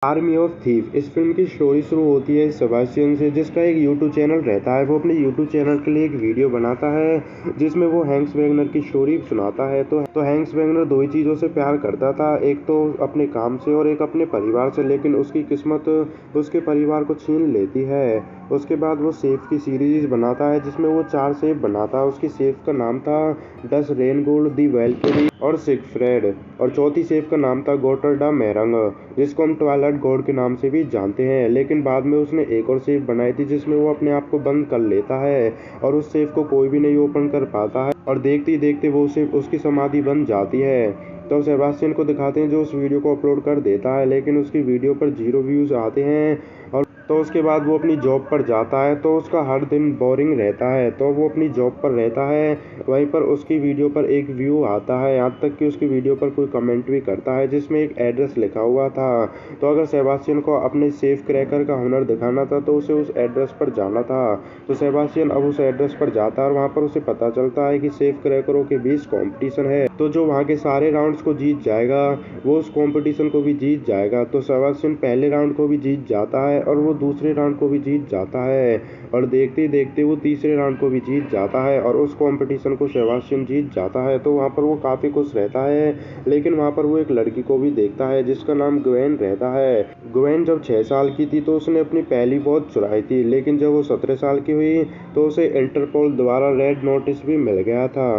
Army of thief. इस film की story शुरू होती है सेबास्टियन से, जिसका एक यूट्यूब चैनल रहता है। वो अपने यूट्यूब चैनल के लिए एक वीडियो बनाता है जिसमें वो हैंक्स वैगनर की स्टोरी सुनाता है। तो हैंक्स वैगनर दो ही चीज़ों से प्यार करता था, एक तो अपने काम से और एक अपने परिवार से, लेकिन उसकी किस्मत उसके परिवार को छीन लेती है। उसके बाद वो सेफ की सीरीज बनाता है जिसमें वो 4 सेफ बनाता है। उसकी सेफ का नाम था डस रेनगोल्ड, दी वैल्किरी और सिगफ्रेड, और चौथी सेफ का नाम था गोटरडा मेरंग, जिसको हम ट्वाइलाइट गॉड के नाम से भी जानते हैं। लेकिन बाद में उसने एक और सेफ बनाई थी जिसमें वो अपने आप को बंद कर लेता है और उस सेफ को कोई भी नहीं ओपन कर पाता है, और देखते ही देखते वो सेफ उसकी समाधि बन जाती है। तो सेबास्टियन को दिखाते हैं जो उस वीडियो को अपलोड कर देता है, लेकिन उसकी वीडियो पर 0 व्यूज़ आते हैं। और तो उसके बाद वो अपनी जॉब पर जाता है, तो उसका हर दिन बोरिंग रहता है। तो वो अपनी जॉब पर रहता है, वहीं पर उसकी वीडियो पर एक व्यू आता है, यहाँ तक कि उसकी वीडियो पर कोई कमेंट भी करता है जिसमें एक एड्रेस लिखा हुआ था। तो अगर सेबास्टियन को अपने सेफ क्रैकर का हुनर दिखाना था तो उसे उस एड्रेस पर जाना था। तो सेबास्टियन अब उस एड्रेस पर जाता है और वहाँ पर उसे पता चलता है कि सेफ क्रैकरों के बीच कॉम्पिटिशन है। तो जो वहाँ के सारे राउंड्स को जीत जाएगा वो उस कॉम्पिटिशन को भी जीत जाएगा। तो सेबास्टियन पहले राउंड को भी जीत जाता है और वो दूसरे राउंड को भी जीत जाता है, और देखते ही देखते वो तीसरे राउंड को भी जीत जाता है और उस कंपटीशन को सेबास्टियन जीत जाता है। तो वहाँ पर वो काफ़ी खुश रहता है, लेकिन वहाँ पर वो एक लड़की को भी देखता है जिसका नाम ग्वेन रहता है। ग्वेन जब 6 साल की थी तो उसने अपनी पहली वॉच चुराई थी, लेकिन जब वो 17 साल की हुई तो उसे इंटरपोल द्वारा रेड नोटिस भी मिल गया था।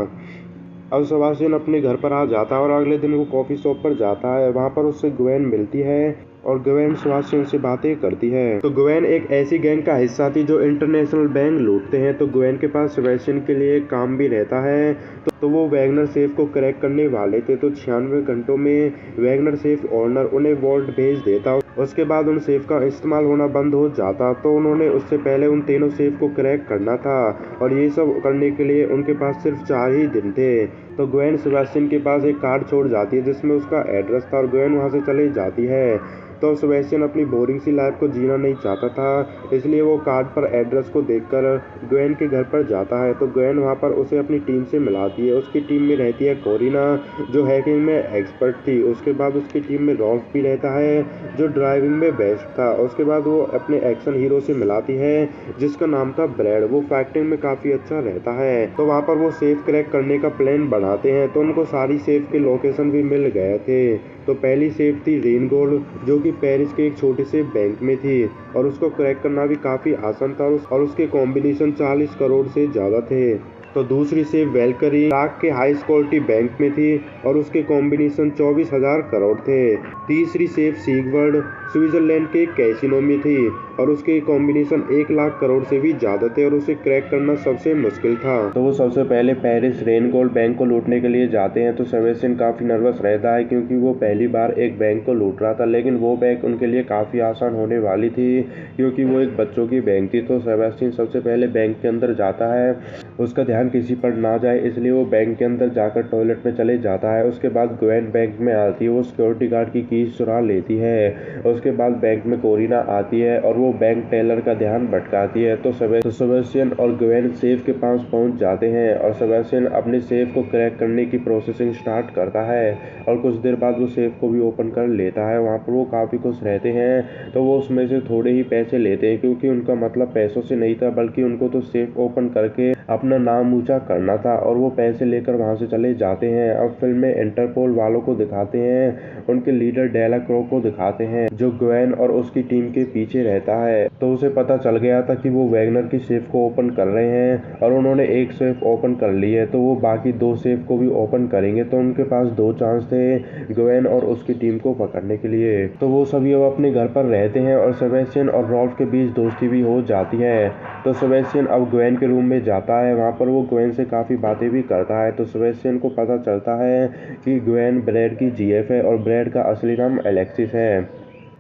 अब सेबास्टियन अपने घर पर आ जाता है और अगले दिन वो कॉफ़ी शॉप पर जाता है। वहाँ पर उससे ग्वेन मिलती है और ग्वेन सेबास्टियन से बातें करती है। तो ग्वेन एक ऐसी गैंग का हिस्सा थी जो इंटरनेशनल बैंक लूटते हैं। तो ग्वेन के पास सेबास्टियन के लिए एक काम भी रहता है। तो वो वैगनर सेफ को क्रैक करने वाले थे। तो 96 घंटों में वैगनर सेफ ओनर उन्हें वॉल्ट भेज देता। उसके बाद उन सेफ का इस्तेमाल होना बंद हो जाता। तो उन्होंने उससे पहले उन तीनों सेफ को क्रैक करना था, और ये सब करने के लिए उनके पास सिर्फ 4 ही दिन थे। तो ग्वेन सेबास्टियन के पास एक कार्ड छोड़ जाती है जिसमें उसका एड्रेस था, और ग्वेन वहाँ से चली जाती है। तो सेबास्टियन अपनी बोरिंग सी लाइफ को जीना नहीं चाहता था, इसलिए वो कार्ड पर एड्रेस को देखकर ग्वेन के घर पर जाता है। तो ग्वेन वहाँ पर उसे अपनी टीम से मिलाती है। उसकी टीम में रहती है कोरिना, जो हैकिंग में एक्सपर्ट थी। उसके बाद उसकी टीम में रॉल्फ भी रहता है जो ड्राइविंग में बेस्ट था। उसके बाद वो अपने एक्शन हीरो से मिलाती है जिसका नाम था ब्रैड, वो फाइटिंग में काफ़ी अच्छा रहता है। तो वहाँ पर वो सेफ क्रैक करने का प्लान बनाते हैं। तो उनको सारी सेफ के लोकेशन भी मिल गए थे। तो पहली सेफ थी रेनगोल्ड, जो कि पेरिस के एक छोटे से बैंक में थी, और उसको क्रैक करना भी काफ़ी आसान था, और उसके कॉम्बिनेशन 40 करोड़ से ज़्यादा थे। तो दूसरी सेफ वैल्करी प्राग के हाई सिक्योरिटी बैंक में थी और उसके कॉम्बिनेशन 24,000 करोड़ थे। तीसरी सेफ सीगवर्ड स्विट्जरलैंड के कैसीनो में थी और उसके कॉम्बिनेशन 1 लाख करोड़ से भी ज़्यादा थे, और उसे क्रैक करना सबसे मुश्किल था। तो वो सबसे पहले पेरिस रेनगोल्ड बैंक को लूटने के लिए जाते हैं। तो सेबास्टियन काफ़ी नर्वस रहता है क्योंकि वो पहली बार एक बैंक को लूट रहा था, लेकिन वो बैंक उनके लिए काफ़ी आसान होने वाली थी क्योंकि वो एक बच्चों की बैंक थी। तो सेबास्टियन सबसे पहले बैंक के अंदर जाता है, उसका ध्यान किसी पर ना जाए इसलिए वो बैंक के अंदर जाकर टॉयलेट में चले जाता है। उसके बाद ग्वेन बैंक में आती है, वो सिक्योरिटी गार्ड की कीज चुरा लेती है। उसके बाद बैंक में कोरिना आती है और वो बैंक टेलर का ध्यान भटकाती है। तो सेबास्टियन और ग्वेन सेफ के पास पहुंच जाते हैं और सेबास्टियन अपने सेफ को क्रैक करने की प्रोसेसिंग स्टार्ट करता है, और कुछ देर बाद वो सेफ को भी ओपन कर लेता है। वहाँ पर वो काफ़ी खुश रहते हैं। तो वो उसमें से थोड़े ही पैसे लेते हैं क्योंकि उनका मतलब पैसों से नहीं था, बल्कि उनको तो सेफ ओपन करके अपना नाम ऊंचा करना था, और वो पैसे लेकर वहाँ से चले जाते हैं। अब फिल्म में इंटरपोल वालों को दिखाते हैं, उनके लीडर डेला क्रो को दिखाते हैं जो ग्वेन और उसकी टीम के पीछे रहता है। तो उसे पता चल गया था कि वो वैगनर की सेफ को ओपन कर रहे हैं और उन्होंने एक सेफ ओपन कर ली है, तो वो बाकी 2 सेफ को भी ओपन करेंगे। तो उनके पास 2 चांस थे ग्वेन और उसकी टीम को पकड़ने के लिए। तो वो सभी अब अपने घर पर रहते हैं और सेबास्टियन और रॉल्फ के बीच दोस्ती भी हो जाती है। तो सेबास्टियन अब ग्वेन के रूम में जाता है, वहाँ पर वो ग्वेन से काफ़ी बातें भी करता है। तो सेबास्टियन को पता चलता है कि ग्वेन ब्रैड की जीएफ है और ब्रैड का असली नाम अलेक्सिस है।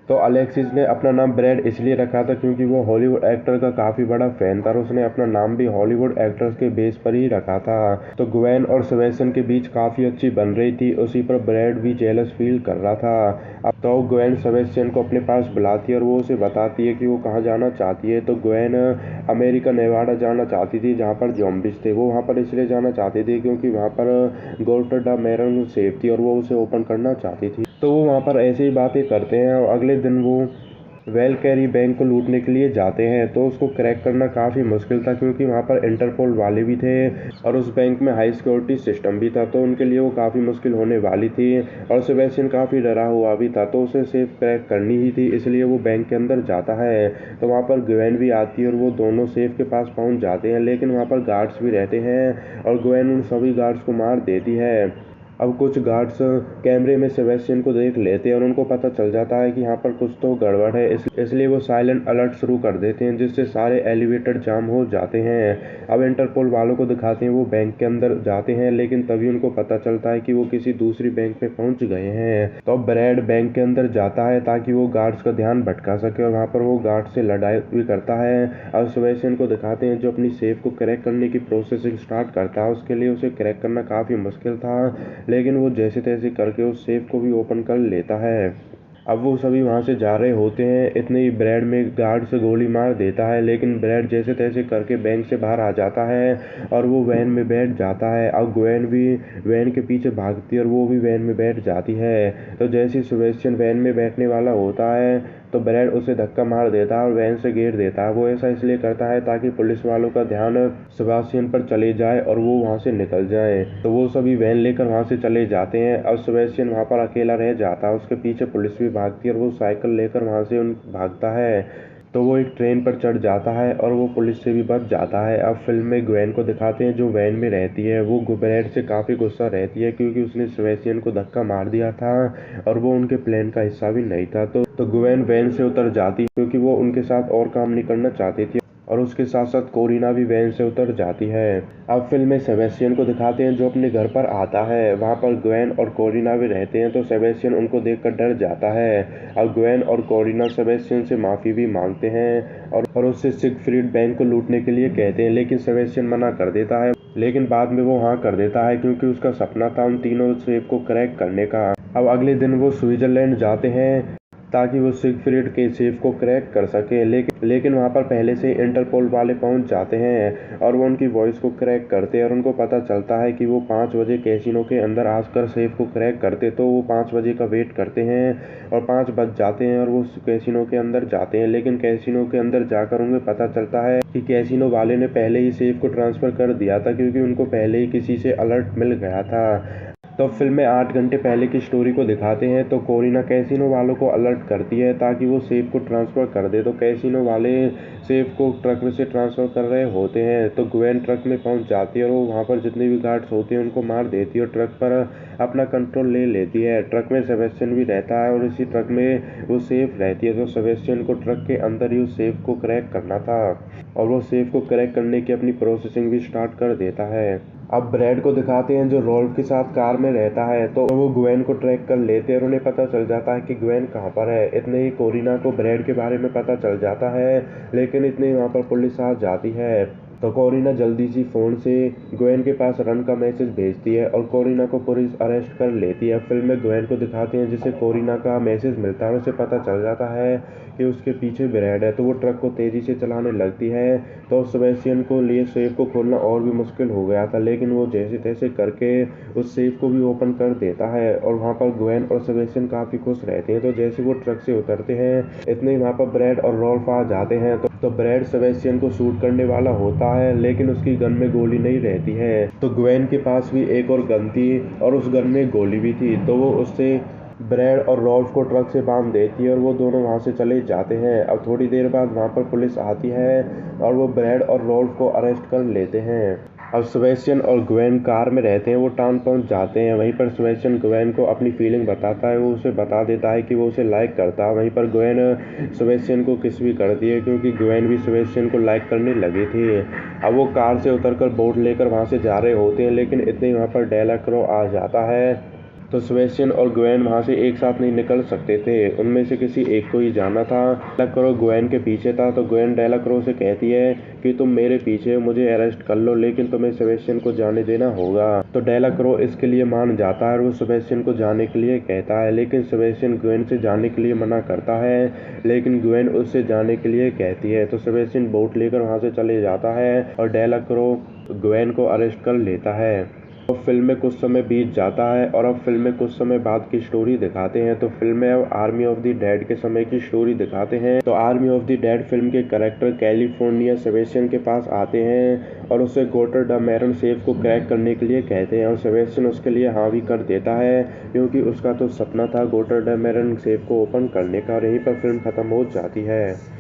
तो अलेक्सिस ने अपना नाम ब्रैड इसलिए रखा था क्योंकि वो हॉलीवुड एक्टर का काफ़ी बड़ा फ़ैन था और उसने अपना नाम भी हॉलीवुड एक्टर्स के बेस पर ही रखा था। तो ग्वेन और सेबास्टियन के बीच काफ़ी अच्छी बन रही थी, उसी पर ब्रैड भी जेलस फील कर रहा था। अब तो ग्वेन सेबास्टियन को अपने पास बुलाती है और वो उसे बताती है कि वो कहाँ जाना चाहती है। तो ग्वेन अमेरिका नेवाडा जाना चाहती थी जहाँ पर ज़ॉम्बीज़ थे। वो वहाँ पर इसलिए जाना चाहती थी क्योंकि वहाँ पर गोल्टरडा मेरन सेफ थी और वो उसे ओपन करना चाहती थी। तो वो वहाँ पर ऐसे ही बातें करते हैं और अगले दिन वो वेलकैरी बैंक को लूटने के लिए जाते हैं। तो उसको क्रैक करना काफ़ी मुश्किल था क्योंकि वहाँ पर इंटरपोल वाले भी थे और उस बैंक में हाई सिक्योरिटी सिस्टम भी था, तो उनके लिए वो काफ़ी मुश्किल होने वाली थी। और सेबेस्टियन काफ़ी डरा हुआ भी था, तो उसे सेफ क्रैक करनी ही थी, इसलिए वो बैंक के अंदर जाता है। तो वहाँ पर ग्वेन भी आती है और वो दोनों सेफ के पास पहुँच जाते हैं, लेकिन वहाँ पर गार्ड्स भी रहते हैं और ग्वेन उन सभी गार्ड्स को मार देती है। अब कुछ गार्ड्स कैमरे में सेबेस्टियन को देख लेते हैं और उनको पता चल जाता है कि यहाँ पर कुछ तो गड़बड़ है, इसलिए वो साइलेंट अलर्ट शुरू कर देते हैं, जिससे सारे एलिवेटर जाम हो जाते हैं। अब इंटरपोल वालों को दिखाते हैं वो बैंक के अंदर जाते हैं, लेकिन तभी उनको पता चलता है कि वो किसी दूसरी बैंक में पहुंच गए हैं। तो अब ब्रैड बैंक के अंदर जाता है ताकि वो गार्ड्स का ध्यान भटका सके और वहाँ पर वो गार्ड से लड़ाई भी करता है। अब सेबेस्टियन को दिखाते हैं जो अपनी सेफ को क्रैक करने की प्रोसेसिंग स्टार्ट करता है। उसके लिए उसे क्रैक करना काफ़ी मुश्किल था, लेकिन वो जैसे तैसे करके उस सेफ को भी ओपन कर लेता है। अब वो सभी वहाँ से जा रहे होते हैं, इतने ही ब्रैड में गार्ड से गोली मार देता है, लेकिन ब्रैड जैसे तैसे करके बैंक से बाहर आ जाता है और वो वैन में बैठ जाता है। अब ग्वेन भी वैन के पीछे भागती है और वो भी वैन में बैठ जाती है। तो जैसे ही सेबेस्टियन वैन में बैठने वाला होता है तो ब्रैड उसे धक्का मार देता है और वैन से गिर देता है। वो ऐसा इसलिए करता है ताकि पुलिस वालों का ध्यान सेबेस्टियन पर चले जाए और वो वहाँ से निकल जाए। तो वो सभी वैन लेकर वहाँ से चले जाते हैं। अब सेबेस्टियन वहाँ पर अकेला रह जाता है, उसके पीछे पुलिस भी भागती है और वो साइकिल लेकर वहाँ से भागता है। तो वो एक ट्रेन पर चढ़ जाता है और वो पुलिस से भी बच जाता है। अब फिल्म में ग्वेन को दिखाते हैं जो वैन में रहती है। वो ब्रैड से काफ़ी गुस्सा रहती है क्योंकि उसने सेबेस्टियन को धक्का मार दिया था और वो उनके प्लान का हिस्सा भी नहीं था। तो ग्वेन वैन से उतर जाती है क्योंकि वो उनके साथ और काम नहीं करना चाहती थी और उसके साथ साथ कोरिना भी वैन से उतर जाती है। अब फिल्म में सेबेस्टियन को दिखाते हैं जो अपने घर पर आता है। वहाँ पर ग्वेन और कोरिना भी रहते हैं, तो सेबेस्टियन उनको देखकर डर जाता है। अब ग्वेन और कोरिना सेबेस्टियन से माफ़ी भी मांगते हैं और उससे सिगफ्रीड बैंक को लूटने के लिए कहते हैं, लेकिन सेबेस्टियन मना कर देता है। लेकिन बाद में वो हाँ कर देता है क्योंकि उसका सपना था उन तीनों सेफ को क्रैक करने का। अब अगले दिन वो स्विट्जरलैंड जाते हैं ताकि वो सिगफ्रीड के सेफ को क्रैक कर सके, लेकिन वहाँ पर पहले से इंटरपोल वाले पहुँच जाते हैं और वो उनकी वॉइस को क्रैक करते हैं और उनको पता चलता है कि वो 5 बजे कैसीनो के अंदर आकर सेफ को क्रैक करते। तो वो 5 बजे का वेट करते हैं और 5 बज जाते हैं और वो कैसीनो के अंदर जाते हैं, लेकिन कैसीनो के अंदर जाकर उन्हें पता चलता है कि कैसीनो वाले ने पहले ही सेफ को ट्रांसफ़र कर दिया था क्योंकि उनको पहले ही किसी से अलर्ट मिल गया था। तो फिल्म में 8 घंटे पहले की स्टोरी को दिखाते हैं। तो कोरिना कैसीनो वालों को अलर्ट करती है ताकि वो सेफ को ट्रांसफ़र कर दे। तो कैसीनो वाले सेफ को ट्रक में से ट्रांसफ़र कर रहे होते हैं, तो ग्वेन ट्रक में पहुंच जाती है और वो वहाँ पर जितने भी गार्ड्स होते हैं उनको मार देती है और ट्रक पर अपना कंट्रोल ले लेती है। ट्रक में सेबेस्टियन भी रहता है और इसी ट्रक में वो सेफ रहती है। तो सेबेस्टियन को ट्रक के अंदर ही उस सेफ को क्रैक करना था और वो सेफ को क्रैक करने की अपनी प्रोसेसिंग भी स्टार्ट कर देता है। अब ब्रैड को दिखाते हैं जो रॉल्फ के साथ कार में रहता है। तो वो ग्वेन को ट्रैक कर लेते हैं और उन्हें पता चल जाता है कि ग्वेन कहाँ पर है। इतने ही कोरिना को ब्रैड के बारे में पता चल जाता है, लेकिन इतने ही वहाँ पर पुलिस आ जाती है। तो कोरिना जल्दी सी फ़ोन से ग्वेन के पास रन का मैसेज भेजती है और कोरिना को पुलिस अरेस्ट कर लेती है। फिल्म में ग्वेन को दिखाते हैं जिसे कोरिना का मैसेज मिलता है, उसे पता चल जाता है कि उसके पीछे ब्रैड है। तो वो ट्रक को तेज़ी से चलाने लगती है। तो सेबेस्टियन को लिए सेफ को खोलना और भी मुश्किल हो गया था, लेकिन वो जैसे तैसे करके उस सेफ को भी ओपन कर देता है और वहाँ पर ग्वेन और सेबेस्टियन काफ़ी खुश रहते हैं। तो जैसे वो ट्रक से उतरते हैं इतने ही वहाँ पर ब्रैड और रॉल्फ आ जाते हैं। तो ब्रैड सेबेस्टियन को शूट करने वाला होता है, लेकिन उसकी गन में गोली नहीं रहती है। तो ग्वेन के पास भी एक और गन थी और उस गन में गोली भी थी। तो वो उससे ब्रैड और रॉल्फ को ट्रक से बांध देती है और वो दोनों वहाँ से चले जाते हैं। अब थोड़ी देर बाद वहाँ पर पुलिस आती है और वो ब्रैड और रॉल्फ को अरेस्ट कर लेते हैं। अब सेबेस्टियन और ग्वेन कार में रहते हैं, वो टाउन पहुंच जाते हैं। वहीं पर सेबेस्टियन ग्वेन को अपनी फीलिंग बताता है, वो उसे बता देता है कि वो उसे लाइक करता है। वहीं पर ग्वेन सेबेस्टियन को किस भी करती है क्योंकि ग्वेन भी सेबेस्टियन को लाइक करने लगी थी। अब वो कार से उतरकर बोट लेकर वहाँ से जा रहे होते हैं, लेकिन इतने ही वहाँ पर डेलाक्रो आ जाता है। तो सेबेस्टियन और ग्वेन वहाँ से एक साथ नहीं निकल सकते थे, उनमें से किसी एक को ही जाना था। डेलाक्रो ग्वेन के पीछे था, तो ग्वेन डेलाक्रो से कहती है कि तुम मेरे पीछे मुझे अरेस्ट कर लो, लेकिन तुम्हें सेबेस्टियन को जाने देना होगा। तो डेलाक्रो इसके लिए मान जाता है और वो सेबेस्टियन को जाने के लिए कहता है, लेकिन सेबेस्टियन ग्वेन से जाने के लिए मना करता है, लेकिन ग्वेन उससे जाने के लिए कहती है। तो सेबेस्टियन बोट लेकर वहाँ से चले जाता है और डेलाक्रो ग्वेन को अरेस्ट कर लेता है। तो फिल्म में कुछ समय बीत जाता है और अब फिल्म में कुछ समय बाद की स्टोरी दिखाते हैं। तो फिल्म में अब आर्मी ऑफ द डेड के समय की स्टोरी दिखाते हैं। तो army of the dead film के कैरेक्टर कैलिफोर्निया सेबेस्टियन के पास आते हैं और उससे गोटर द मैरन सेफ को क्रैक करने के लिए कहते हैं और सेबेस्टियन उसके लिए हाँ भी कर देता है, क्योंकि उसका तो सपना था गोटर द मैरन सेफ को ओपन करने का। और यहीं पर फिल्म खत्म हो जाती है।